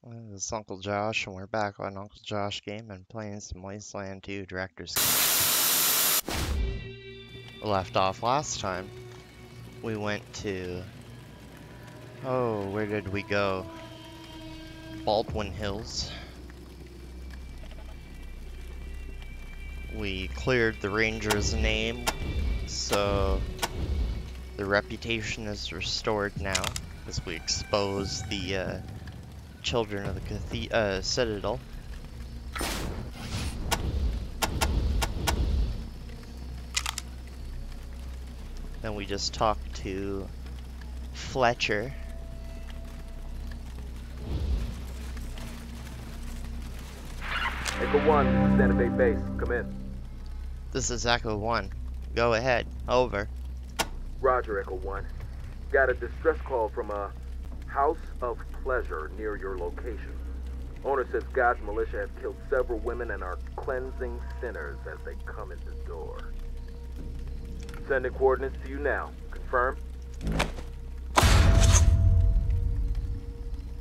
This is Uncle Josh, and we're back on Uncle Josh game and playing some Wasteland 2 Director's Cut. We left off last time. We went to... Oh, where did we go? Baldwin Hills. We cleared the ranger's name, so the reputation is restored now, as we expose the children of the Citadel. Then we just talked to Fletcher. Echo 1, this is Santa Fe Base. Come in. This is Echo 1. Go ahead. Over. Roger, Echo 1. Got a distress call from a House of Pleasure near your location. Owner says God's militia has killed several women and are cleansing sinners as they come in the door. Sending coordinates to you now. Confirm?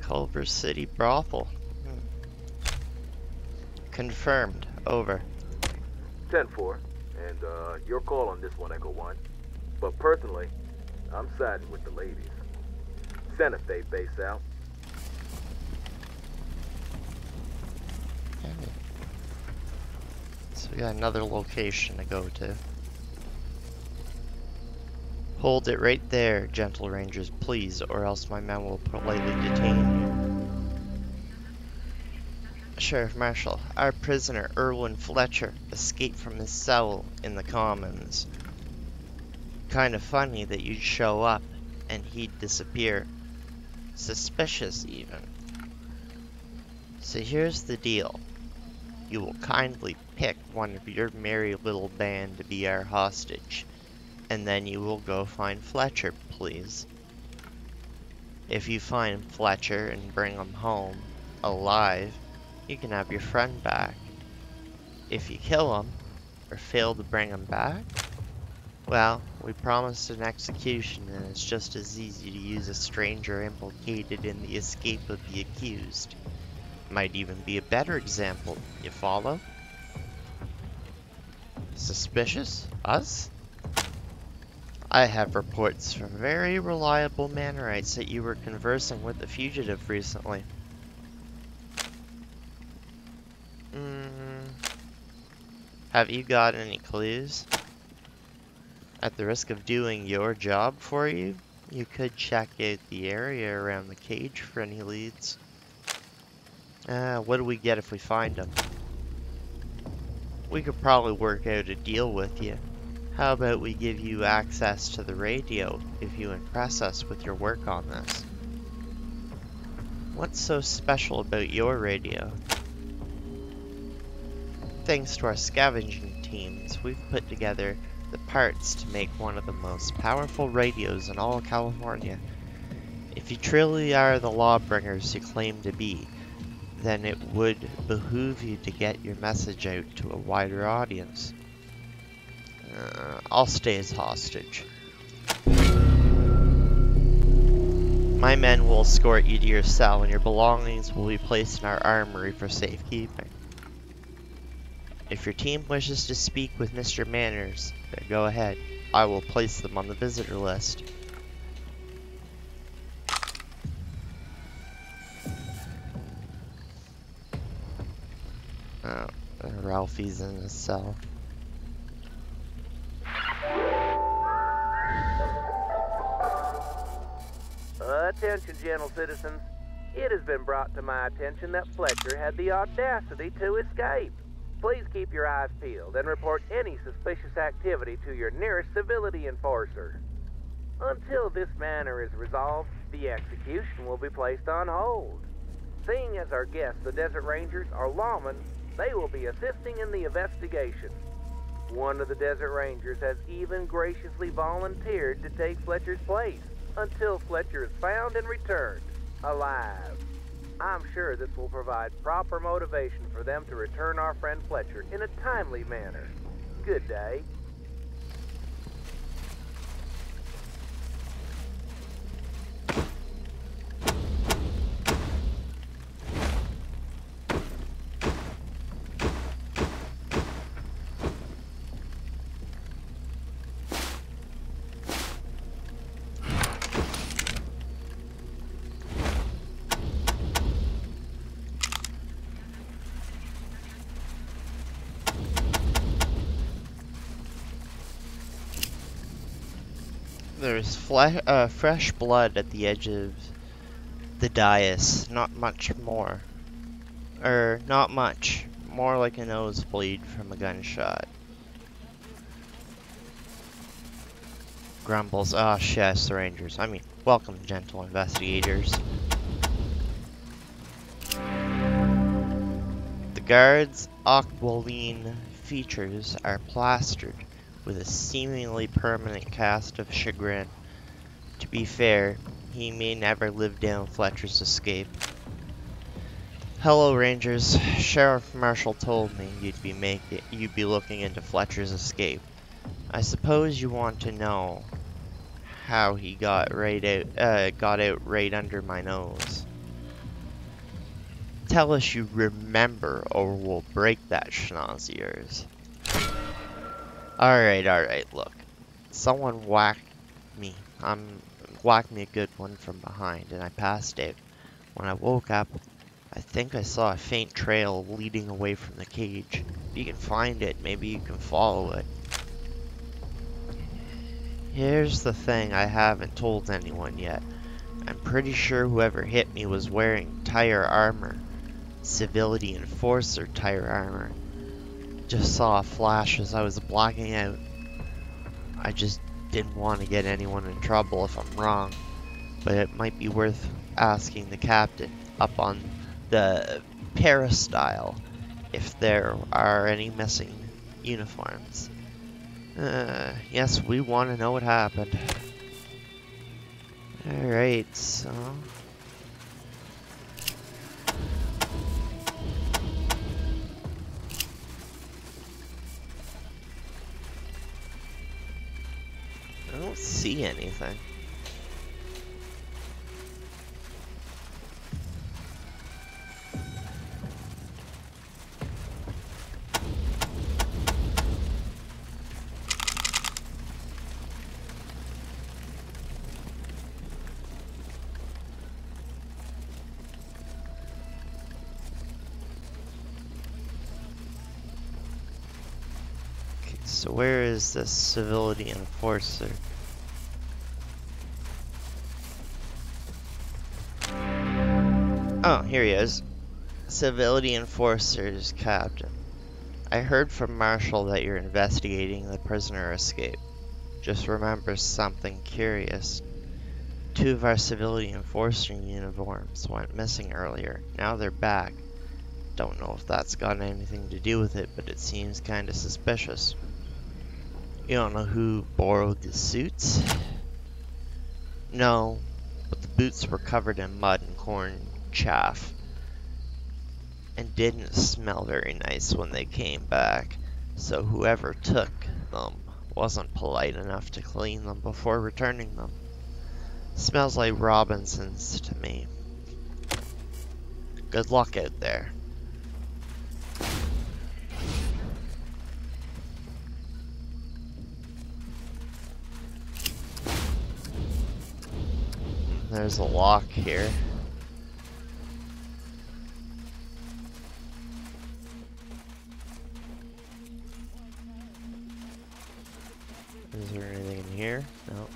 Culver City Brothel. Confirmed. Over. 10-4. And your call on this one, Echo 1. But personally, I'm siding with the ladies. Santa Fe Base out. Okay. So we got another location to go to. Hold it right there, gentle rangers, please, or else my men will politely detain you. Sheriff Marshal, our prisoner, Erwin Fletcher, escaped from his cell in the Commons. Kind of funny that you'd show up and he'd disappear. Suspicious, even. So here's the deal. You will kindly pick one of your merry little band to be our hostage, and then you will go find Fletcher, please. If you find Fletcher and bring him home alive, you can have your friend back. If you kill him, or fail to bring him back, well, we promised an execution, and it's just as easy to use a stranger implicated in the escape of the accused. Might even be a better example, you follow? Suspicious? Us? I have reports from very reliable Mannerites that you were conversing with the fugitive recently. Have you got any clues? At the risk of doing your job for you, you could check out the area around the cage for any leads. What do we get if we find them? We could probably work out a deal with you. How about we give you access to the radio if you impress us with your work on this? What's so special about your radio? Thanks to our scavenging teams, we've put together the parts to make one of the most powerful radios in all of California. If you truly are the lawbringers you claim to be, then it would behoove you to get your message out to a wider audience. I'll stay as hostage. My men will escort you to your cell, and your belongings will be placed in our armory for safekeeping. If your team wishes to speak with Mr. Manners, then go ahead. I will place them on the visitor list. Oh, Ralphie's in his cell. Attention, gentle citizens. It has been brought to my attention that Fletcher had the audacity to escape. Please keep your eyes peeled and report any suspicious activity to your nearest civility enforcer. Until this matter is resolved, the execution will be placed on hold. Seeing as our guests, the Desert Rangers, are lawmen, they will be assisting in the investigation. One of the Desert Rangers has even graciously volunteered to take Fletcher's place until Fletcher is found and returned alive. I'm sure this will provide proper motivation for them to return our friend Fletcher in a timely manner. Good day. There's fresh blood at the edge of the dais, not much more. Not much. More like a nosebleed from a gunshot. Grumbles, ah, yes, the Rangers. I mean, welcome, gentle investigators. The guard's aquiline features are plastered with a seemingly permanent cast of chagrin. To be fair, he may never live down Fletcher's escape. Hello, Rangers. Sheriff Marshall told me you'd be looking into Fletcher's escape. I suppose you want to know how he got out right under my nose. Tell us you remember, or we'll break that schnoz of yours. Alright, look. Someone whacked me. Whacked me a good one from behind, and I passed out. When I woke up, I think I saw a faint trail leading away from the cage. If you can find it, maybe you can follow it. Here's the thing I haven't told anyone yet. I'm pretty sure whoever hit me was wearing tire armor. Civility Enforcer tire armor. Just saw a flash as I was blacking out. I just didn't want to get anyone in trouble if I'm wrong. But it might be worth asking the captain up on the peristyle if there are any missing uniforms. Yes, we want to know what happened. Alright, so... I don't see anything. So where is this civility enforcer? Oh, here he is. Civility enforcer's captain. I heard from Marshall that you're investigating the prisoner escape. Just remember something curious. 2 of our civility enforcer uniforms went missing earlier. Now they're back. Don't know if that's got anything to do with it, but it seems kinda suspicious. You don't know who borrowed the suits? No, but the boots were covered in mud and corn chaff and didn't smell very nice when they came back, so whoever took them wasn't polite enough to clean them before returning them. Smells like Robinson's to me. Good luck out there. There's a lock here. Is there anything in here? No.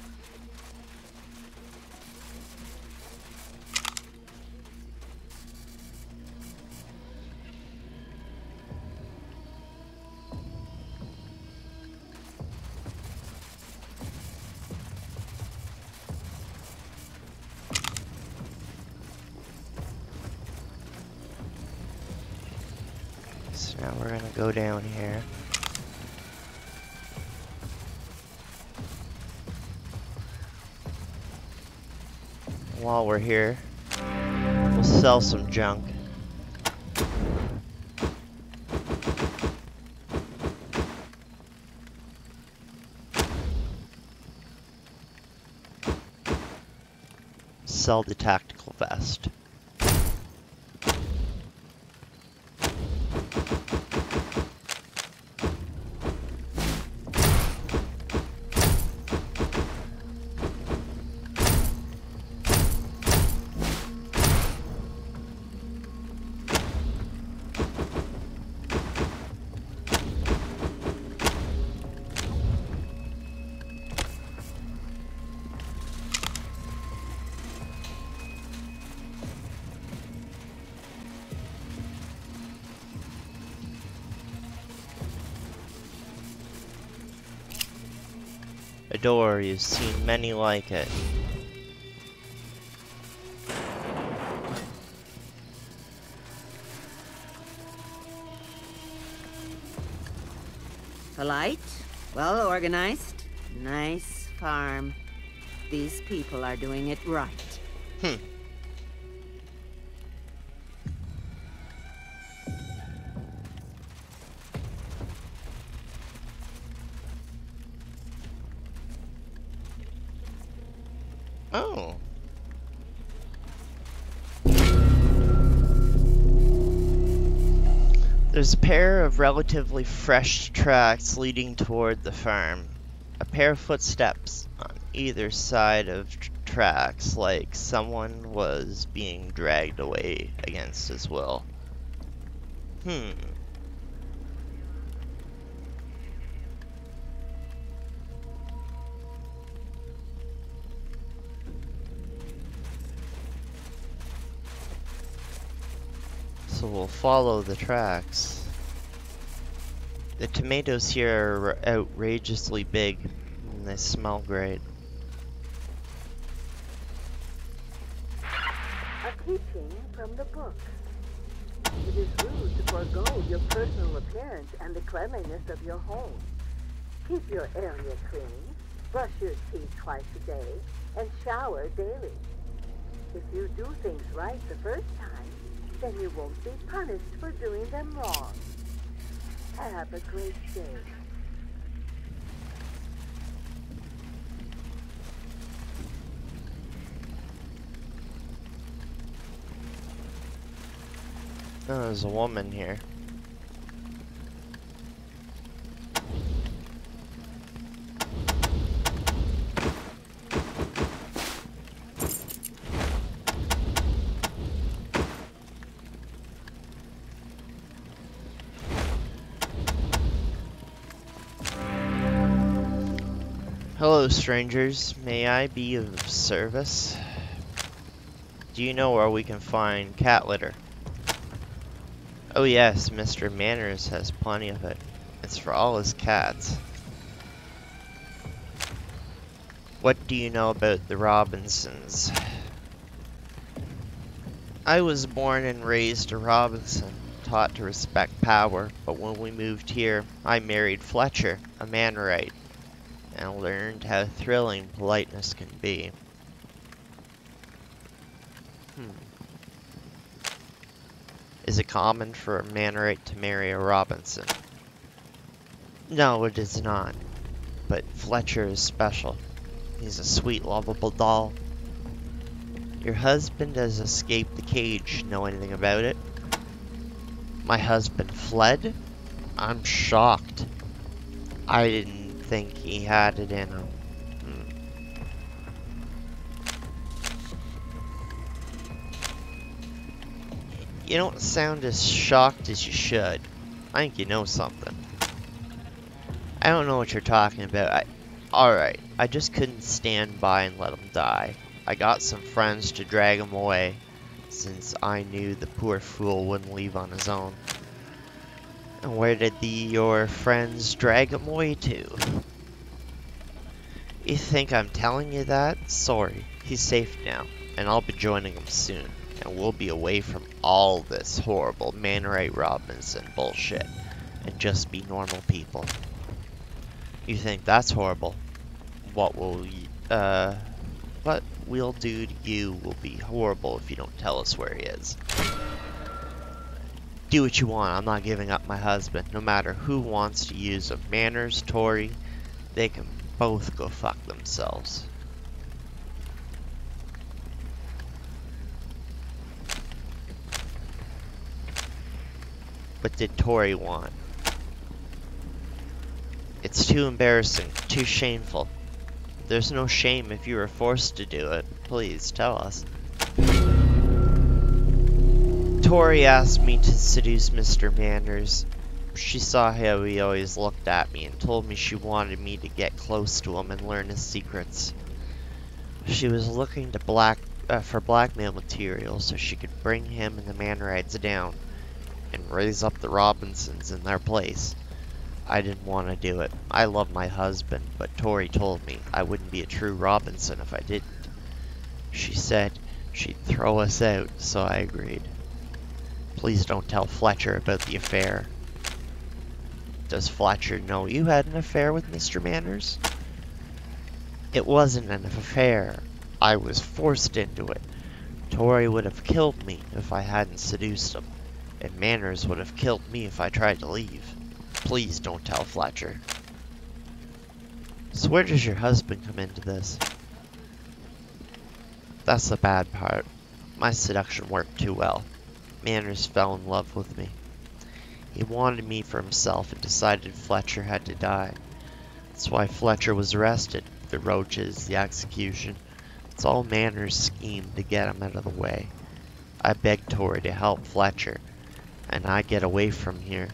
So now we're gonna go down here. While we're here, we'll sell some junk. Sell the tactical vest. door, you've seen many like it. Polite, well organized, nice farm. These people are doing it right. Oh. There's a pair of relatively fresh tracks leading toward the farm. A pair of footsteps on either side of tracks, like someone was being dragged away against his will. So we'll follow the tracks. The tomatoes here are outrageously big, and they smell great. A teaching from the book. It is rude to forego your personal appearance and the cleanliness of your home. Keep your area clean, brush your teeth twice a day, and shower daily. If you do things right the first time, then you won't be punished for doing them wrong. Have a great day. Oh, there's a woman here. Hello, strangers. May I be of service? Do you know where we can find cat litter? Oh yes, Mr. Manners has plenty of it. It's for all his cats. What do you know about the Robinsons? I was born and raised a Robinson, taught to respect power, but when we moved here, I married Fletcher, a Mannerite, and learned how thrilling politeness can be. Is it common for a Mannerite to marry a Robinson? No, it is not. But Fletcher is special. He's a sweet, lovable doll. Your husband has escaped the cage. Know anything about it? My husband fled? I'm shocked. I didn't think he had it in him. You don't sound as shocked as you should. I think you know something. I don't know what you're talking about. Alright, I just couldn't stand by and let him die. I got some friends to drag him away, since I knew the poor fool wouldn't leave on his own. And where did your friends drag him away to? You think I'm telling you that? Sorry, he's safe now, and I'll be joining him soon. And we'll be away from all this horrible Mannerite Robinson bullshit, and just be normal people. You think that's horrible? What we'll do to you will be horrible if you don't tell us where he is. Do what you want, I'm not giving up my husband. No matter who wants to use him. Manners, Tory, they can both go fuck themselves. What did Tory want? It's too embarrassing, too shameful. There's no shame if you were forced to do it. Please, tell us. Tory asked me to seduce Mr. Manners. She saw how he always looked at me and told me she wanted me to get close to him and learn his secrets. She was looking to for blackmail material so she could bring him and the Mannerites down and raise up the Robinsons in their place. I didn't want to do it. I love my husband, but Tori told me I wouldn't be a true Robinson if I didn't. She said she'd throw us out, so I agreed. Please don't tell Fletcher about the affair. Does Fletcher know you had an affair with Mr. Manners? It wasn't an affair. I was forced into it. Tori would have killed me if I hadn't seduced him, and Manners would have killed me if I tried to leave. Please don't tell Fletcher. So where does your husband come into this? That's the bad part. My seduction worked too well. Manners fell in love with me. He wanted me for himself and decided Fletcher had to die. That's why Fletcher was arrested. The roaches, the execution. It's all Manners' scheme to get him out of the way. I begged Tori to help Fletcher, and I get away from here.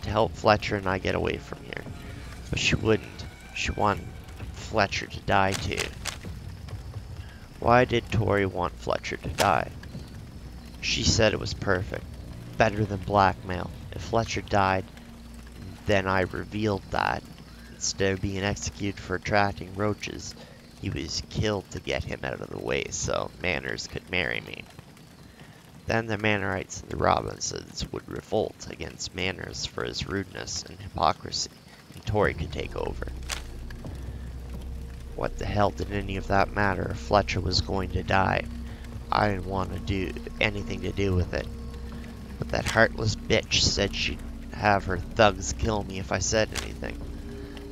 To help Fletcher and I get away from here. But she wouldn't. She wanted Fletcher to die too. Why did Tori want Fletcher to die? She said it was perfect. Better than blackmail. If Fletcher died, then I revealed that. Instead of being executed for attracting roaches, he was killed to get him out of the way so Manners could marry me. Then the Mannerites and the Robinsons would revolt against Manners for his rudeness and hypocrisy, and Tori could take over. What the hell did any of that matter if Fletcher was going to die? I didn't want to do anything to do with it. But that heartless bitch said she'd have her thugs kill me if I said anything.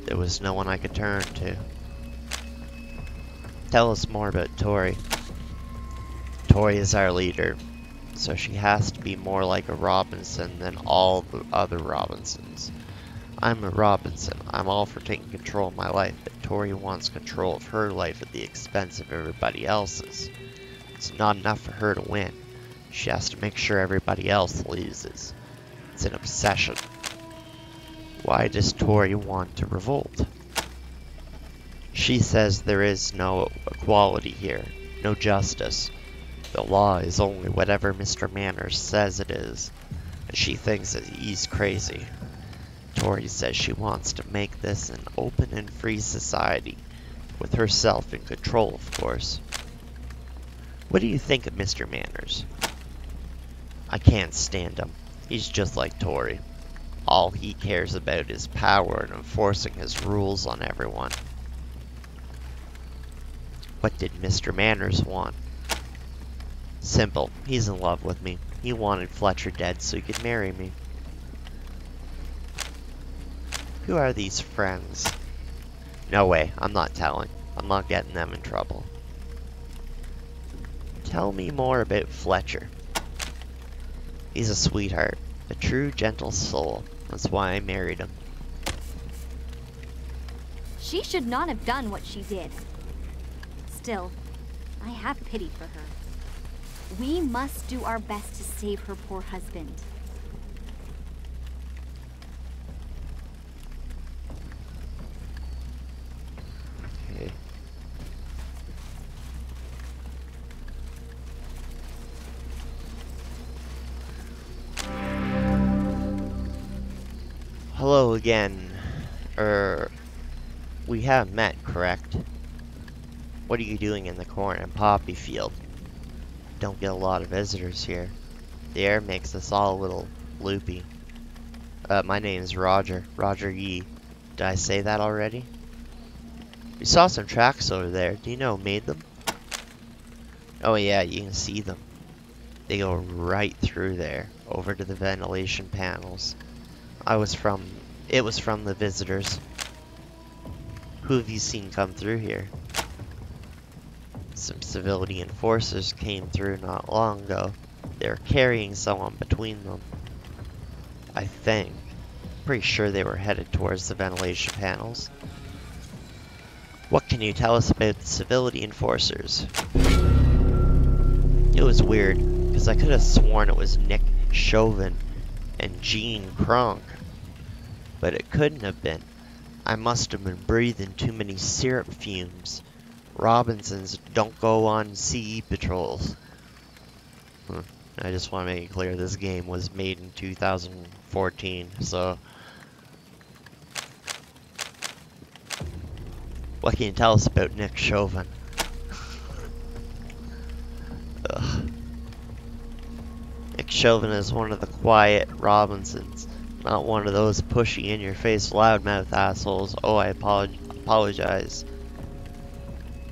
There was no one I could turn to. Tell us more about Tori. Tori is our leader, so she has to be more like a Robinson than all the other Robinsons. I'm a Robinson. I'm all for taking control of my life, but Tori wants control of her life at the expense of everybody else's. It's not enough for her to win. She has to make sure everybody else loses. It's an obsession. Why does Tori want to revolt? She says there is no equality here, no justice. The law is only whatever Mr. Manners says it is, and she thinks that he's crazy. Tori says she wants to make this an open and free society, with herself in control, of course. What do you think of Mr. Manners? I can't stand him. He's just like Tori. All he cares about is power and enforcing his rules on everyone. What did Mr. Manners want? Simple. He's in love with me. He wanted Fletcher dead so he could marry me. Who are these friends? No way. I'm not telling. I'm not getting them in trouble. Tell me more about Fletcher. He's a sweetheart. A true gentle soul. That's why I married him. She should not have done what she did. Still, I have pity for her. We must do our best to save her poor husband. Okay. Hello again. We have met, correct? What are you doing in the corn and poppy field? Don't get a lot of visitors here. The air makes us all a little loopy. My name is Roger. Roger Yee. Did I say that already? We saw some tracks over there. Do you know who made them? Oh yeah, you can see them. They go right through there, over to the ventilation panels. It was from the visitors. Who have you seen come through here? Some civilian enforcers came through not long ago. They were carrying someone between them. I think. Pretty sure they were headed towards the ventilation panels. What can you tell us about the civility enforcers? It was weird, because I could have sworn it was Nick Chauvin and Jean Kronk. But it couldn't have been. I must have been breathing too many syrup fumes. Robinsons don't go on CE patrols. I just want to make it clear this game was made in 2014, so... What can you tell us about Nick Chauvin? Ugh. Nick Chauvin is one of the quiet Robinsons, not one of those pushy in-your-face loudmouth assholes. Oh, I apologize.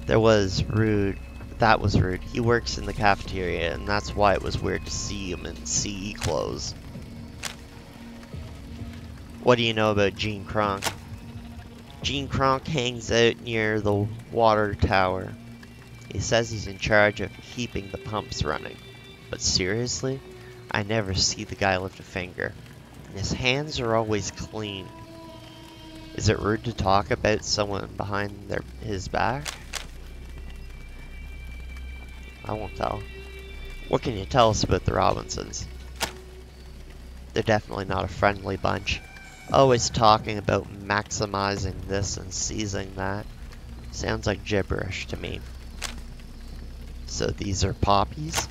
That was rude. He works in the cafeteria, and that's why it was weird to see him in CE clothes. What do you know about Gene Kronk? Gene Kronk hangs out near the water tower. He says he's in charge of keeping the pumps running. But seriously? I never see the guy lift a finger. And his hands are always clean. Is it rude to talk about someone behind his back? I won't tell. What can you tell us about the Robinsons? They're definitely not a friendly bunch. Always talking about maximizing this and seizing that. Sounds like gibberish to me. So these are poppies?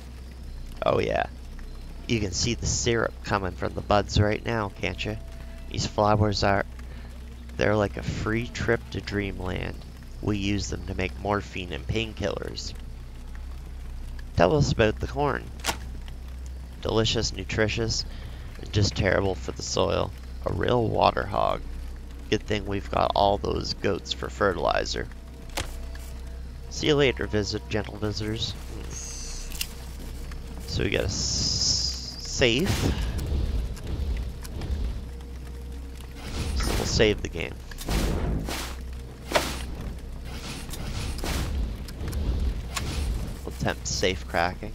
Oh yeah. You can see the syrup coming from the buds right now, can't you? These flowers they're like a free trip to dreamland. We use them to make morphine and painkillers. Tell us about the corn. Delicious, nutritious, and just terrible for the soil. A real water hog. Good thing we've got all those goats for fertilizer. See you later, gentle visitors. So we got a safe. So we'll save the game. We'll attempt safe cracking.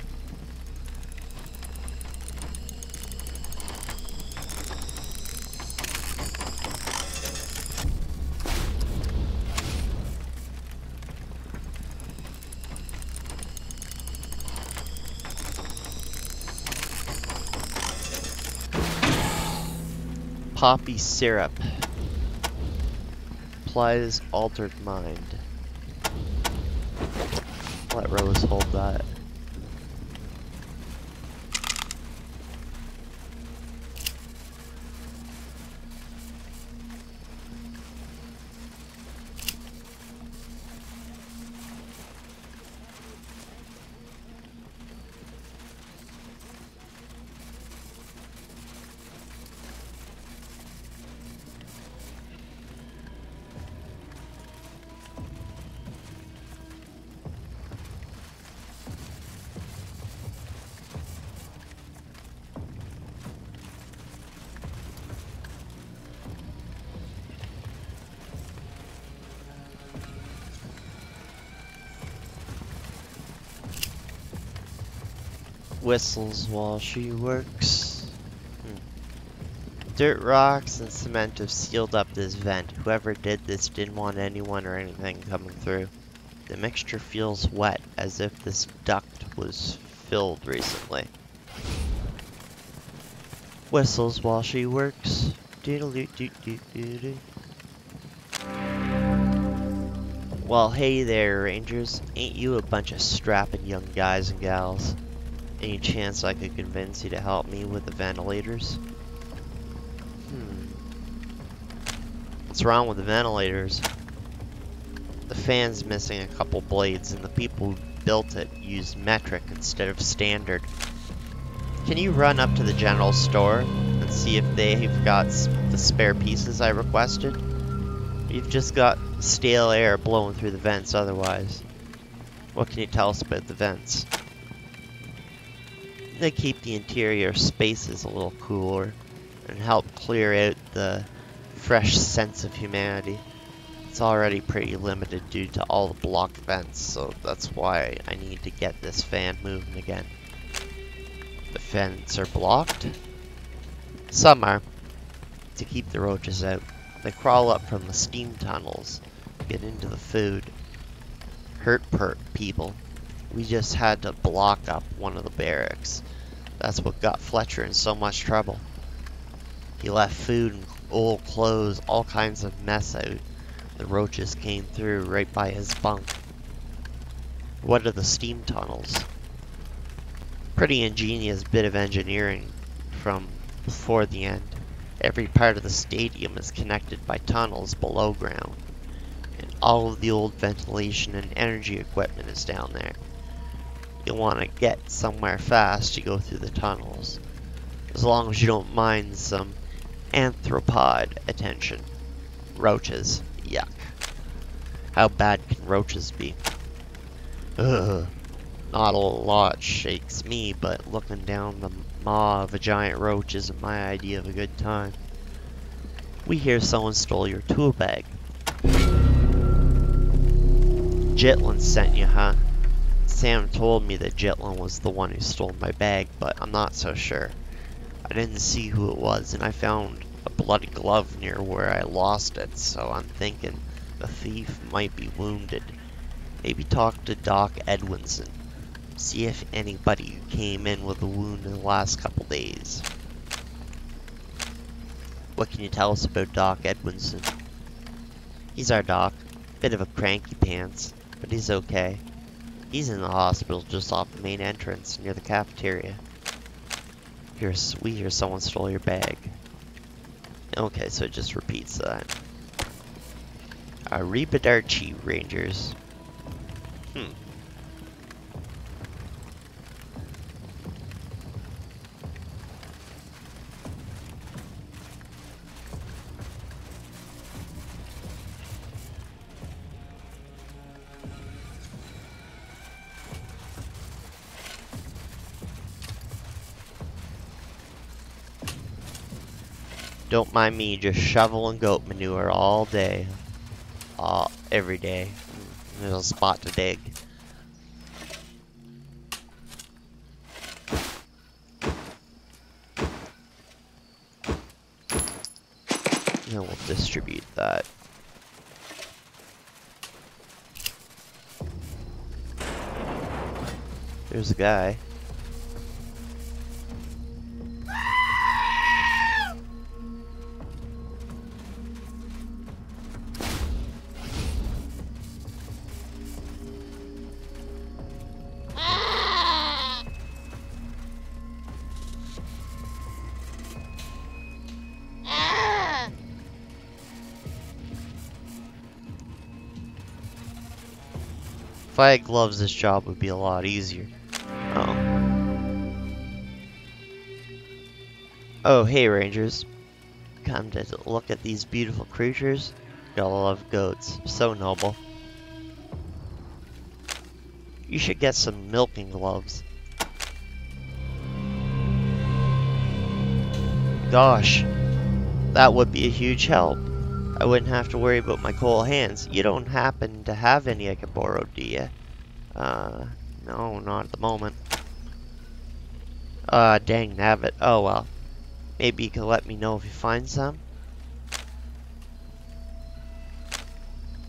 Poppy syrup. Applies altered mind. Let Rose hold that. Whistles while she works. Dirt, rocks, and cement have sealed up this vent. Whoever did this didn't want anyone or anything coming through. The mixture feels wet, as if this duct was filled recently. Whistles while she works. Doodle-doo-doo-doo-doo-doo. Well, hey there, Rangers. Ain't you a bunch of strapping young guys and gals? Any chance I could convince you to help me with the ventilators? What's wrong with the ventilators? The fan's missing a couple blades, and the people who built it used metric instead of standard. Can you run up to the general store and see if they've got the spare pieces I requested? You've just got stale air blowing through the vents otherwise. What can you tell us about the vents? They keep the interior spaces a little cooler and help clear out the fresh sense of humanity. It's already pretty limited due to all the blocked vents, so that's why I need to get this fan moving again. The vents are blocked? Some are, to keep the roaches out. They crawl up from the steam tunnels, get into the food. Hurt people. We just had to block up one of the barracks. That's what got Fletcher in so much trouble. He left food and old clothes, all kinds of mess out. The roaches came through right by his bunk. What are the steam tunnels? Pretty ingenious bit of engineering from before the end. Every part of the stadium is connected by tunnels below ground, and all of the old ventilation and energy equipment is down there. You want to get somewhere fast, you go through the tunnels, as long as you don't mind some arthropod attention. Roaches, yuck. How bad can roaches be? Ugh. Not a lot shakes me, but looking down the maw of a giant roach isn't my idea of a good time. We hear someone stole your tool bag. Jitlin sent you, huh? Sam told me that Jitlin was the one who stole my bag, but I'm not so sure. I didn't see who it was, and I found a bloody glove near where I lost it, so I'm thinking the thief might be wounded. Maybe talk to Doc Edwinson. See if anybody came in with a wound in the last couple days. What can you tell us about Doc Edwinson? He's our doc. Bit of a cranky pants, but he's okay. He's in the hospital just off the main entrance near the cafeteria. We hear someone stole your bag. Okay, so it just repeats that. Arrivederci, Rangers. Don't mind me, just shoveling goat manure all day. Every day. There's a spot to dig. And we'll distribute that. There's a guy. If I had gloves, this job would be a lot easier. Oh, hey Rangers. Come to look at these beautiful creatures. Gotta love goats. So noble. You should get some milking gloves. Gosh, that would be a huge help. I wouldn't have to worry about my cold hands. You don't happen to have any I can borrow, do you? No, not at the moment. Dang nabbit. Oh well. Maybe you can let me know if you find some?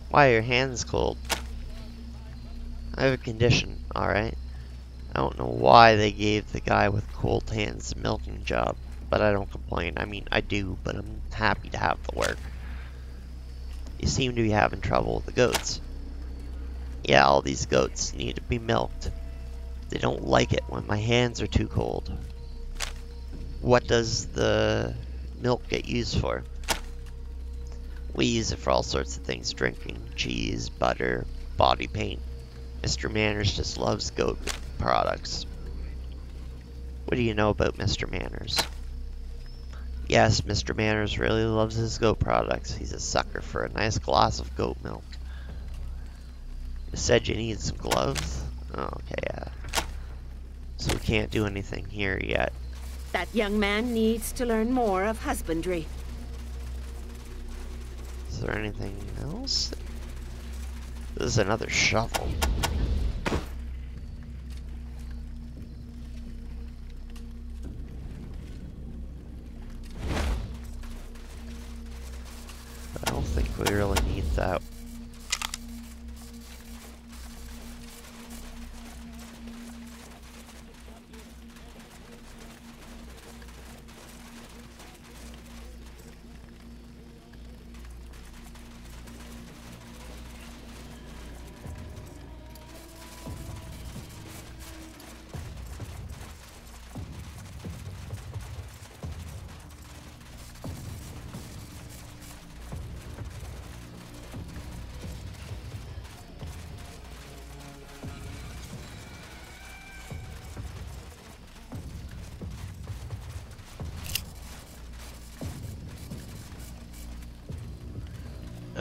Why are your hands cold? I have a condition, alright? I don't know why they gave the guy with cold hands the milking job, but I don't complain. I mean, I do, but I'm happy to have the work. You seem to be having trouble with the goats. Yeah, all these goats need to be milked. They don't like it when my hands are too cold. What does the milk get used for? We use it for all sorts of things. Drinking, cheese, butter, body paint. Mr. Manners just loves goat products. What do you know about Mr. Manners? Yes, Mr. Manners really loves his goat products. He's a sucker for a nice glass of goat milk. You said you need some gloves? Oh, okay, yeah. So we can't do anything here yet. That young man needs to learn more of husbandry. Is there anything else? This is another shovel. I don't think we really need that.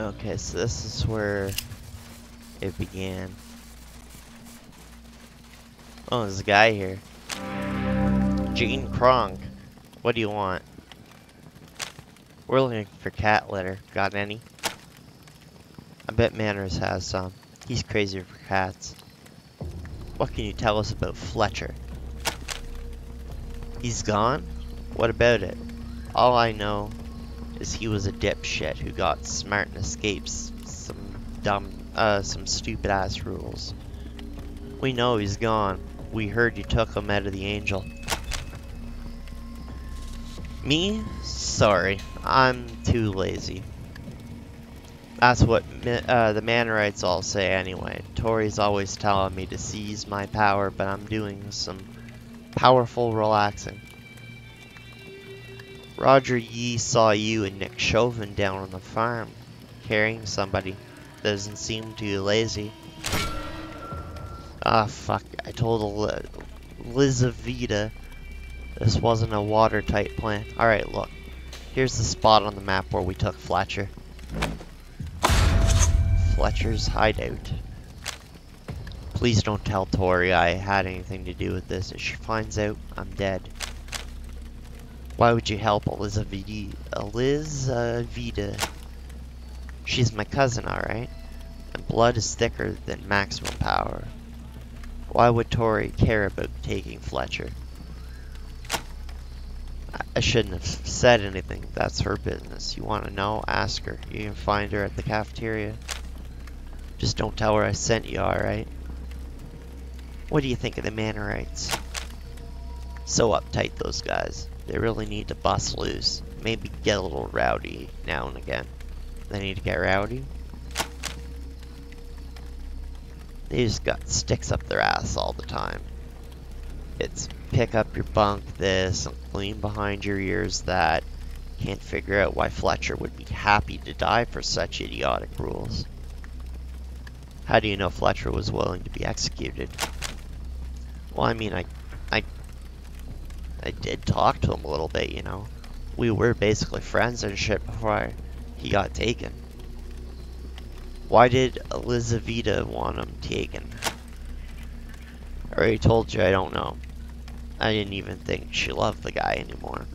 Okay, so this is where it began. Oh, there's a guy here. Jane Kronk. What do you want? We're looking for cat litter. Got any? I bet Manners has some. He's crazy for cats. What can you tell us about Fletcher? He's gone? What about it? All I know is he was a dipshit who got smart and escapes some stupid ass rules. We know he's gone. We heard you took him out of the Angel. Me? Sorry, I'm too lazy. That's what the Mannerites all say anyway. Tori's always telling me to seize my power, but I'm doing some powerful relaxing. Roger Yee saw you and Nick Chauvin down on the farm, carrying somebody. Doesn't seem too lazy. Ah, fuck. I told Elizaveta this wasn't a watertight plan. Alright, look. Here's the spot on the map where we took Fletcher. Fletcher's hideout. Please don't tell Tori I had anything to do with this. If she finds out, I'm dead. Why would you help Elizaveta? She's my cousin, alright? And blood is thicker than maximum power. Why would Tori care about taking Fletcher? I shouldn't have said anything. That's her business. You want to know? Ask her. You can find her at the cafeteria. Just don't tell her I sent you, alright? What do you think of the Mannerites? So uptight, those guys. They really need to bust loose. Maybe get a little rowdy now and again. They need to get rowdy? They just got sticks up their ass all the time. It's pick up your bunk this and clean behind your ears that. Can't figure out why Fletcher would be happy to die for such idiotic rules. How do you know Fletcher was willing to be executed? Well, I mean, I did talk to him a little bit, you know. We were basically friends and shit before he got taken. Why did Elizaveta want him taken? I already told you I don't know. I didn't even think she loved the guy anymore.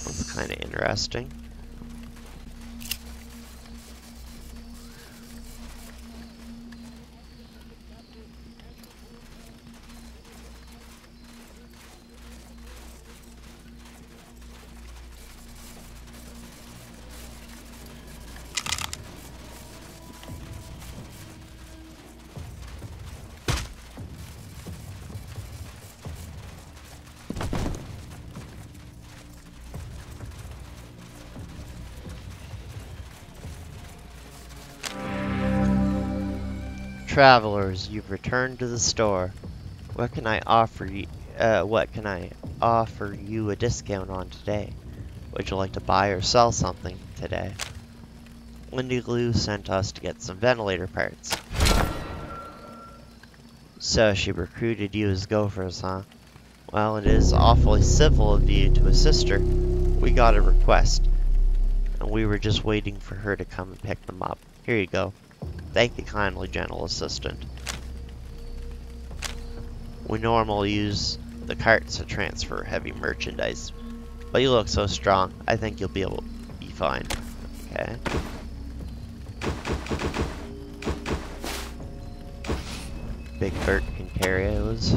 That's kind of interesting. Travelers, you've returned to the store. What can I offer you? What can I offer you a discount on today? Would you like to buy or sell something today? Lindy Lou sent us to get some ventilator parts. So she recruited you as gophers, huh? Well, it is awfully civil of you to assist her. We got a request, and we were just waiting for her to come and pick them up. Here you go. Thank you kindly, gentle assistant. We normally use the carts to transfer heavy merchandise, but you look so strong, I think you'll be able to be fine. Okay. Big Bert can carry those.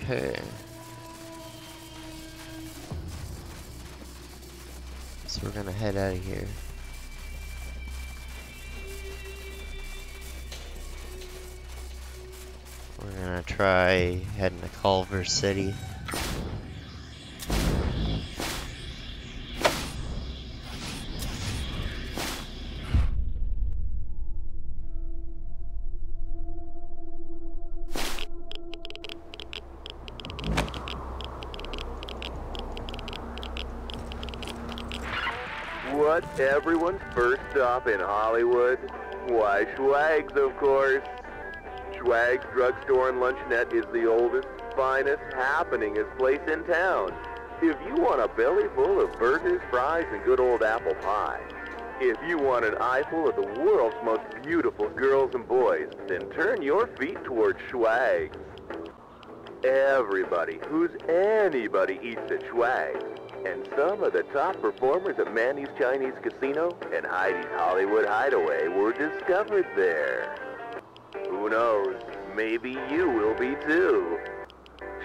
Okay. So we're gonna head out of here. We're gonna try heading to Culver City. What's everyone's first stop in Hollywood? Why, Schwag's, of course. Schwag's Drugstore and Luncheonette is the oldest, finest, happeningest place in town. If you want a belly full of burgers, fries, and good old apple pie, if you want an eye full of the world's most beautiful girls and boys, then turn your feet towards Schwag's. Everybody who's anybody eats at Schwag's, and some of the top performers at Manny's Chinese Casino and Heidi's Hollywood Hideaway were discovered there. Who knows, maybe you will be too.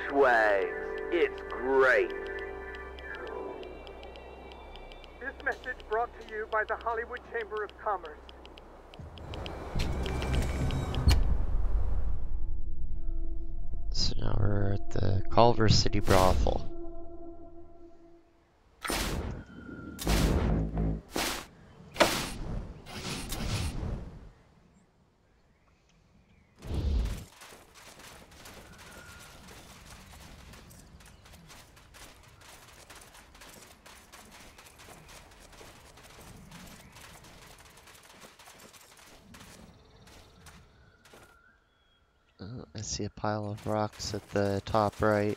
Schwag's, it's great. This message brought to you by the Hollywood Chamber of Commerce. So now we're at the Culver City Brothel. I see a pile of rocks at the top right.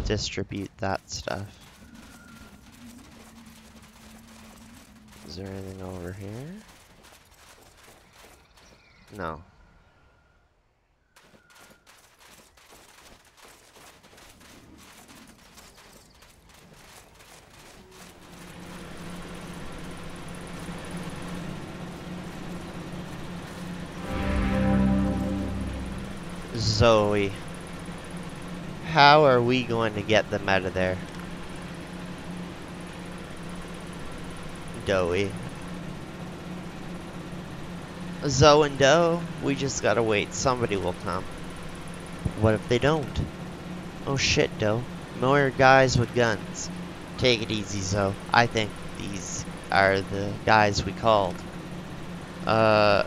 Distribute that stuff. Is there anything over here? No. Zoe. How are we going to get them out of there? Doey. Zoe and Doe, we just gotta wait. Somebody will come. What if they don't? Oh shit, Doe. More guys with guns. Take it easy, Zoe. I think these are the guys we called. Are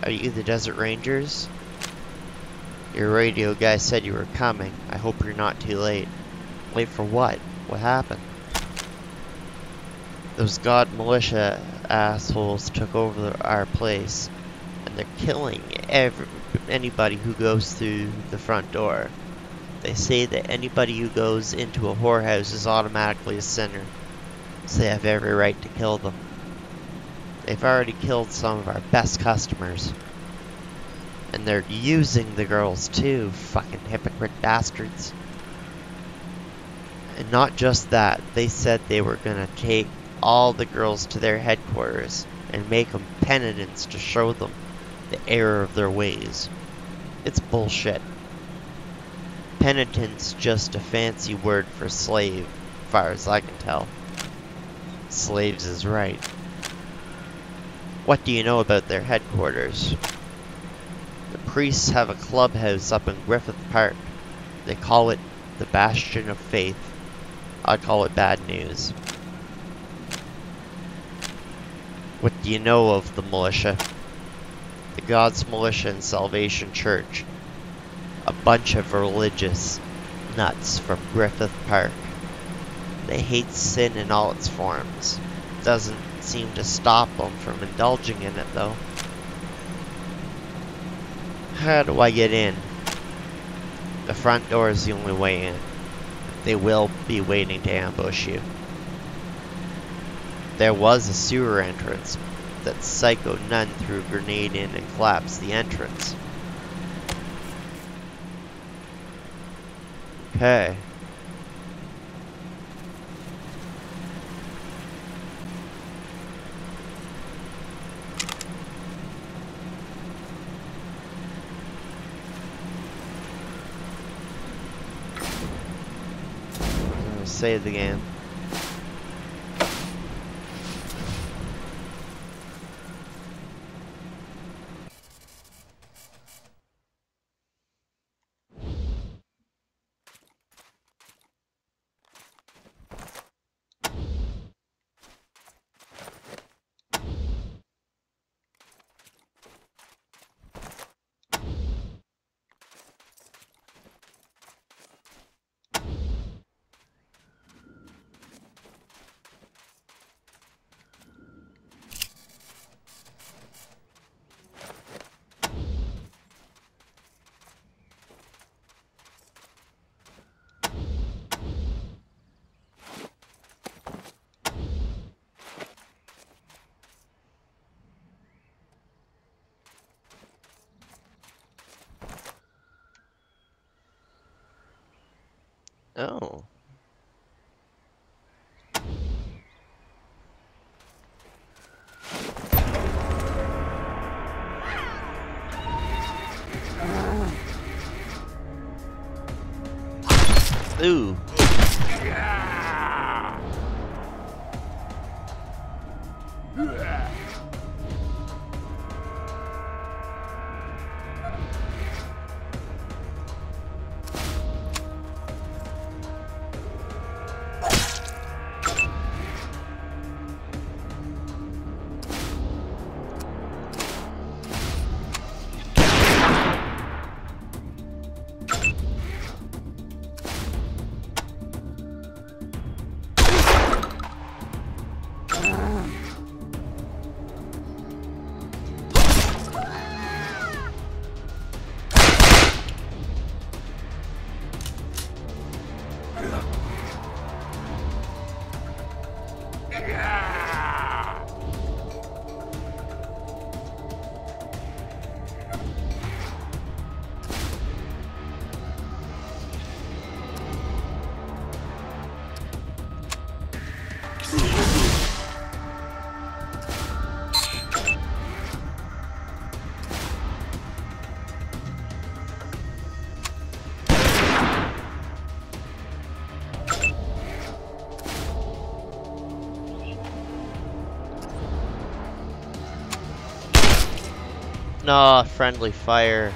you the Desert Rangers? Your radio guy said you were coming. I hope you're not too late. Late for what? What happened? Those God Militia assholes took over our place, and they're killing anybody who goes through the front door. They say that anybody who goes into a whorehouse is automatically a sinner, so they have every right to kill them. They've already killed some of our best customers. And they're using the girls too, fucking hypocrite bastards. And not just that, they said they were gonna take all the girls to their headquarters and make them penitents to show them the error of their ways. It's bullshit. Penitent's just a fancy word for slave, as far as I can tell. Slaves is right. What do you know about their headquarters? The priests have a clubhouse up in Griffith Park. They call it the Bastion of Faith. I'd call it bad news. What do you know of the militia? The God's Militia and Salvation Church. A bunch of religious nuts from Griffith Park. They hate sin in all its forms. Doesn't seem to stop them from indulging in it though. How do I get in? The front door is the only way in. They will be waiting to ambush you. There was a sewer entrance. That psycho nun threw a grenade in and collapsed the entrance. Okay. Save the game. Oh. Ooh. No, friendly fire.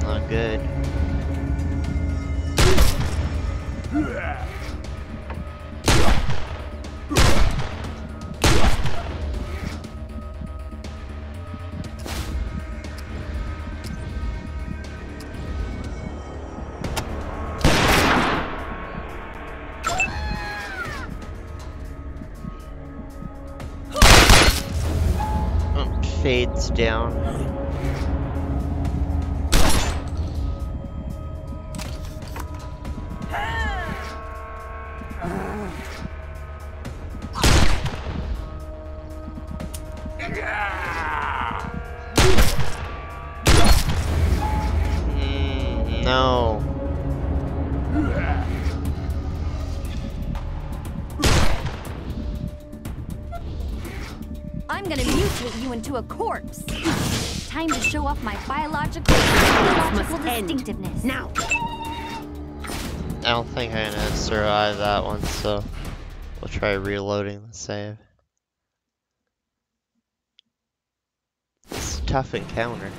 Not good. Fades down. No. I'm gonna mutate you into a corpse. Time to show off my biological distinctiveness. Now. I don't think I'm gonna survive that one, so we'll try reloading the save. It's a tough encounter.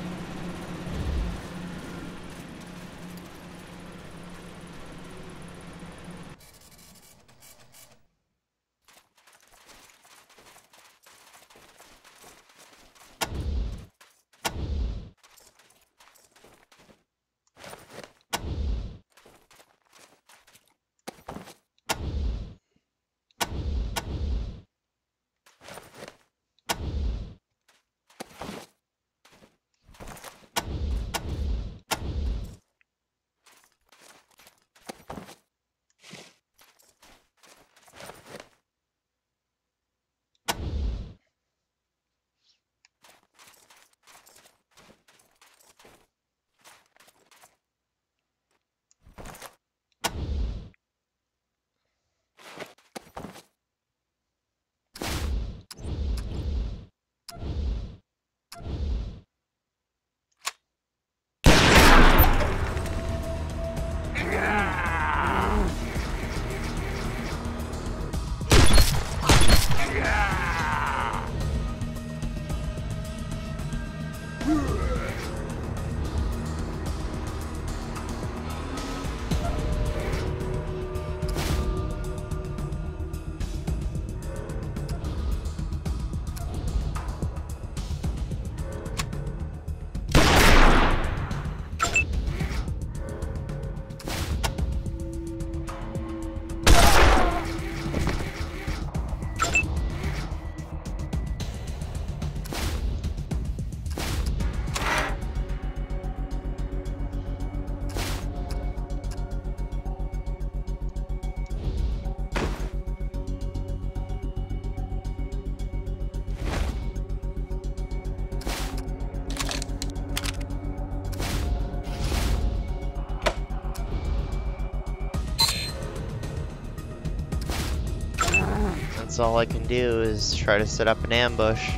That's all I can do is try to set up an ambush.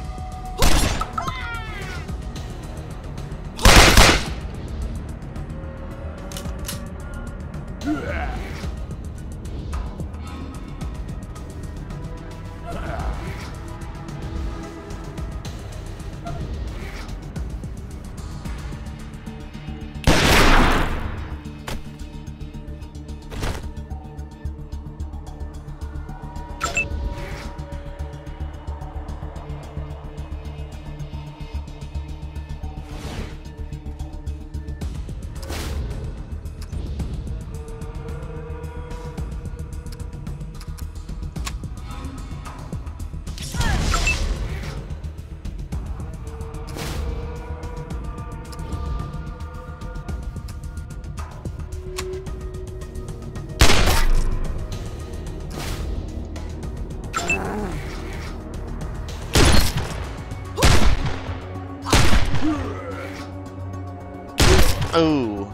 Oh.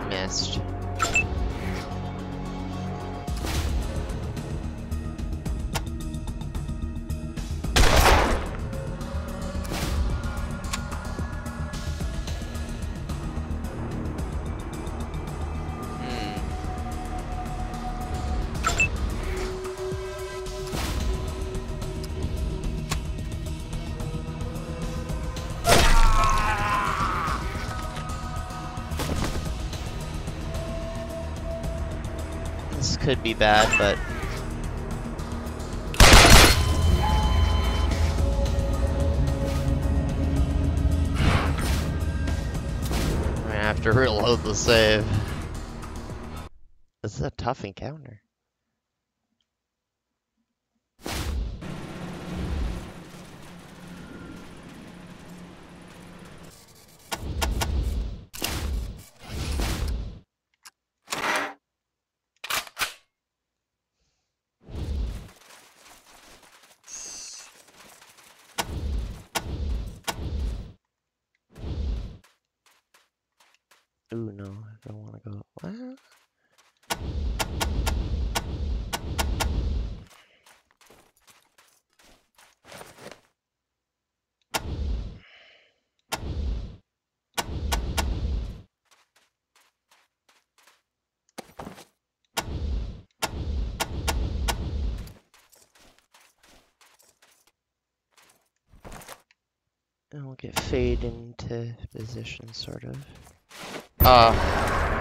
Missed. This could be bad, but I'm gonna have to reload the save. This is a tough encounter. Ooh, no, I don't want to go. What? And we'll get fade into position, sort of. Aww.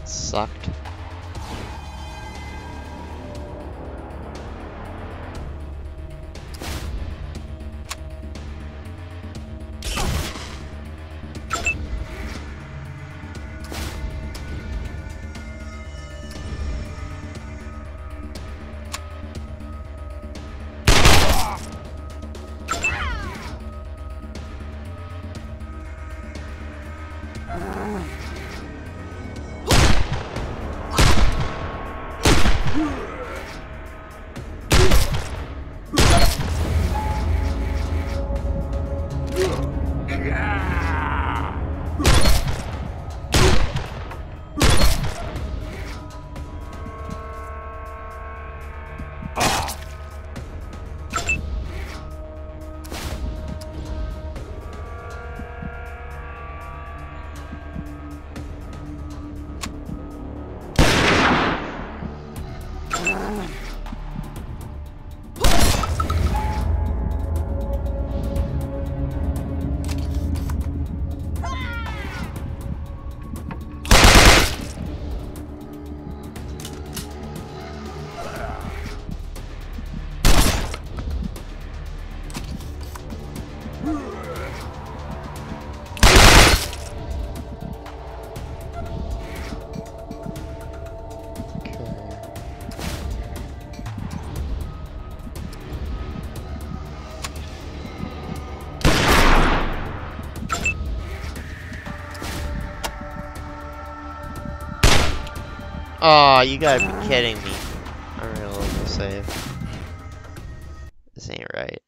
Sucked. Aw, you gotta be kidding me. I'm gonna local save. This ain't right.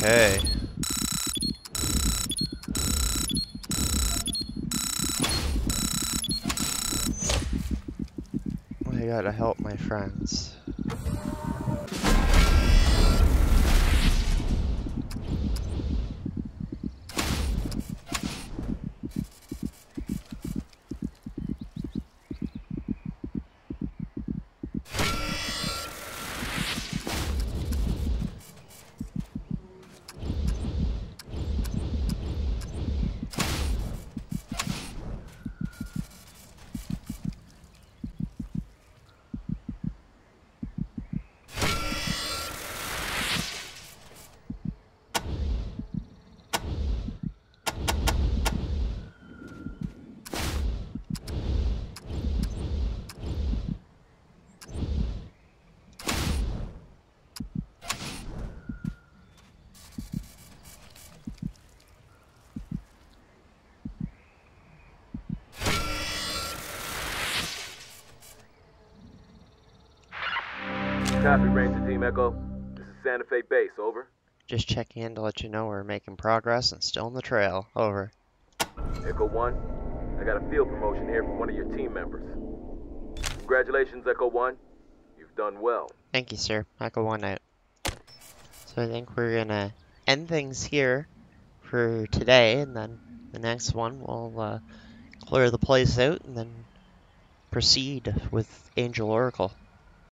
Okay. I gotta help my friends. Copy, Ranger Team Echo. This is Santa Fe Base, over. Just checking in to let you know we're making progress and still on the trail. Over. Echo 1, I got a field promotion here for one of your team members. Congratulations, Echo 1. You've done well. Thank you, sir. Echo 1 out. So I think we're gonna end things here for today, and then the next one we'll clear the place out and then proceed with Angel Oracle.